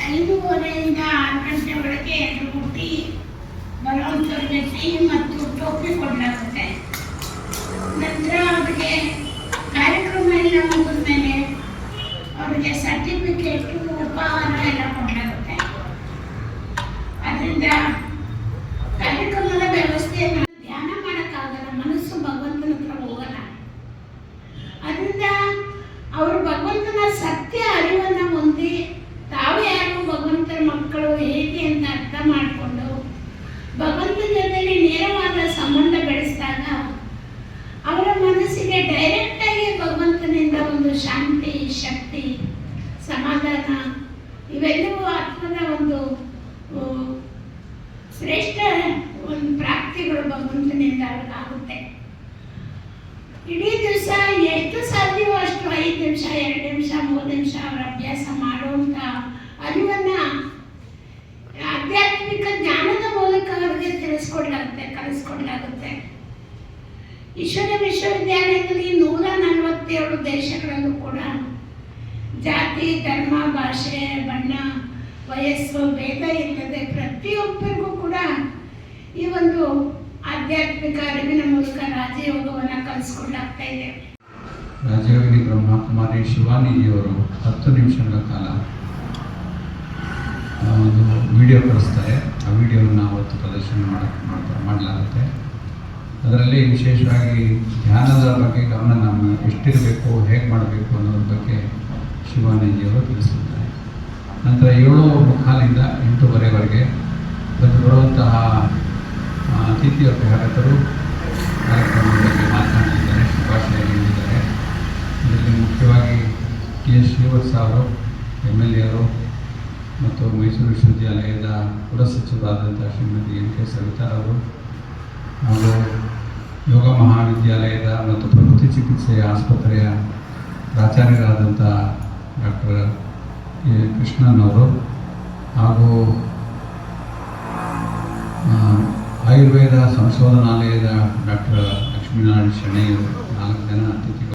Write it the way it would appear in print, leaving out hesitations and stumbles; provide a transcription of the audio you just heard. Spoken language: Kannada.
5:30ರಿಂದ 6 ಗಂಟೆ ಒಳಗೆ ಊಟಿ ಬರುವಂಥವ್ರಿಗೆ ಟೀ ಮತ್ತು ಟೋಪಿ ಕೊಡಲಾಗುತ್ತೆ. ನಂತರ ಅವರಿಗೆ ಕಾರ್ಯಕ್ರಮ ಎಲ್ಲ ಮುಗಿದ ಮೇಲೆ ಅವರಿಗೆ ಸರ್ಟಿಫಿಕೇಟು ಉಪಹಾರ ಎಲ್ಲ ಕೊಡಲಾಗುತ್ತೆ. ಅದರಿಂದ ಕಾರ್ಯಕ್ರಮದ ವ್ಯವಸ್ಥೆಯನ್ನು ಧ್ಯಾನ ಮಾಡೋಕ್ಕಾಗಲ್ಲ, ಮನಸ್ಸು ಭಗವಂತನ ಹತ್ರ ಹೋಗಲ್ಲ. ಅದರಿಂದ ಅವರು ಭಗವಂತನ ಸತ್ಯ ಅರಿವನ್ನು ಹೊಂದಿ ತಾವು ಯಾರು ಭಗವಂತನ ಮಕ್ಕಳು ಹೇಗೆ ಅಂತ ಅರ್ಥ ಮಾಡಿಕೊಂಡು ಭಗವಂತನ ಜೊತೆಯಲ್ಲಿ ನೇರವಾದ ಸಂಬಂಧ ಬೆಳೆಸಿದಾಗ ಅವರ ಮನಸ್ಸಿಗೆ ಡೈರೆಕ್ಟಾಗಿ ಭಗವಂತನಿಂದ ಒಂದು ಶಾಂತಿ, ಶಕ್ತಿ, ಸಮಾಧಾನ ಇವೆಲ್ಲವೂ ಆತ್ಮದ ಒಂದು ಶ್ರೇಷ್ಠ ಒಂದು ಪ್ರಾಪ್ತಿಗಳು ಭಗವಂತನಿಂದ ಆಗುತ್ತೆ. ಇಡೀ ದಿವಸ ಎಷ್ಟು ಸಾಧ್ಯವೋ ಅಷ್ಟು 5 ನಿಮಿಷ, 2 ನಿಮಿಷ, 3 ನಿಮಿಷ ಅವರ ಅಭ್ಯಾಸ ಮಾಡುವಂಥ ಅರಿವನ್ನು ಆಧ್ಯಾತ್ಮಿಕ ಜ್ಞಾನದ ಮೂಲಕ ಅವರಿಗೆ ಕಲಿಸ್ಕೊಡ್ಲಾಗುತ್ತೆ. ಈಶ್ವರ ವಿಶ್ವವಿದ್ಯಾಲಯದಲ್ಲಿ 147 ದೇಶಗಳಲ್ಲೂ ಕೂಡ ಜಾತಿ, ಧರ್ಮ, ಭಾಷೆ, ಬಣ್ಣ, ವಯಸ್ಸು ಭೇದ ಇಲ್ಲದೆ ಪ್ರತಿಯೊಬ್ಬರಿಗೂ ಕೂಡ ಈ ಒಂದು ಆಧ್ಯಾತ್ಮಿಕ ಅರಿವಿನ ಮೂಲಕ ರಾಜಯೋಗವನ್ನು ಕಲಿಸ್ಕೊಡ್ಲಾಗ್ತಾ ಇದೆ. ರಾಜಯೋಗಿನಿ ಬ್ರಹ್ಮಕುಮಾರಿ ಶಿವಾನಿಜಿಯವರು 10 ನಿಮಿಷಗಳ ಕಾಲ ಒಂದು ವಿಡಿಯೋ ಕಳಿಸ್ತಾರೆ. ಆ ವಿಡಿಯೋವನ್ನು ಅವತ್ತು ಪ್ರದರ್ಶನ ಮಾಡಲಾಗುತ್ತೆ. ಅದರಲ್ಲಿ ವಿಶೇಷವಾಗಿ ಧ್ಯಾನದ ಬಗ್ಗೆ ಗಮನ ನಮ್ಮ ಎಷ್ಟಿರಬೇಕು, ಹೇಗೆ ಮಾಡಬೇಕು ಅನ್ನೋದ್ರ ಬಗ್ಗೆ ಶಿವಾನಿಜಿಯವರು ತಿಳಿಸಿದ್ದಾರೆ. ನಂತರ 7:15ರಿಂದ 8:30ವರೆಗೆ ಬರುವಂತಹ ಅತಿಥಿ ಅಭ್ಯಾಗತರು ಕಾರ್ಯಕ್ರಮದ ಬಗ್ಗೆ ಮಾತನಾಡಿದ್ದಾರೆ, ಶುಭಾಶಯ ನೀಡಿದ್ದಾರೆ. ಇದರಲ್ಲಿ ಮುಖ್ಯವಾಗಿ ಕೆ.ಎಸ್. ಶ್ರೀವತ್ಸ ಅವರು, MLA ಅವರು ಮತ್ತು ಮೈಸೂರು ವಿಶ್ವವಿದ್ಯಾಲಯದ ಕುಲಸಚಿವರಾದಂಥ ಶ್ರೀಮತಿ M.K. ಸವಿತಾರವರು ಹಾಗೂ ಯೋಗ ಮಹಾವಿದ್ಯಾಲಯದ ಮತ್ತು ಪ್ರಕೃತಿ ಚಿಕಿತ್ಸೆಯ ಆಸ್ಪತ್ರೆಯ ಪ್ರಾಚಾರ್ಯರಾದಂಥ ಡಾಕ್ಟರ್ ಕೃಷ್ಣನ್ ಅವರು ಹಾಗೂ ಆಯುರ್ವೇದ ಸಂಶೋಧನಾಲಯದ ಡಾಕ್ಟರ್ ಲಕ್ಷ್ಮೀನಾರಾಯಣ ಶೆಣೈ 4 ಜನ ಅತಿಥಿಗಳು.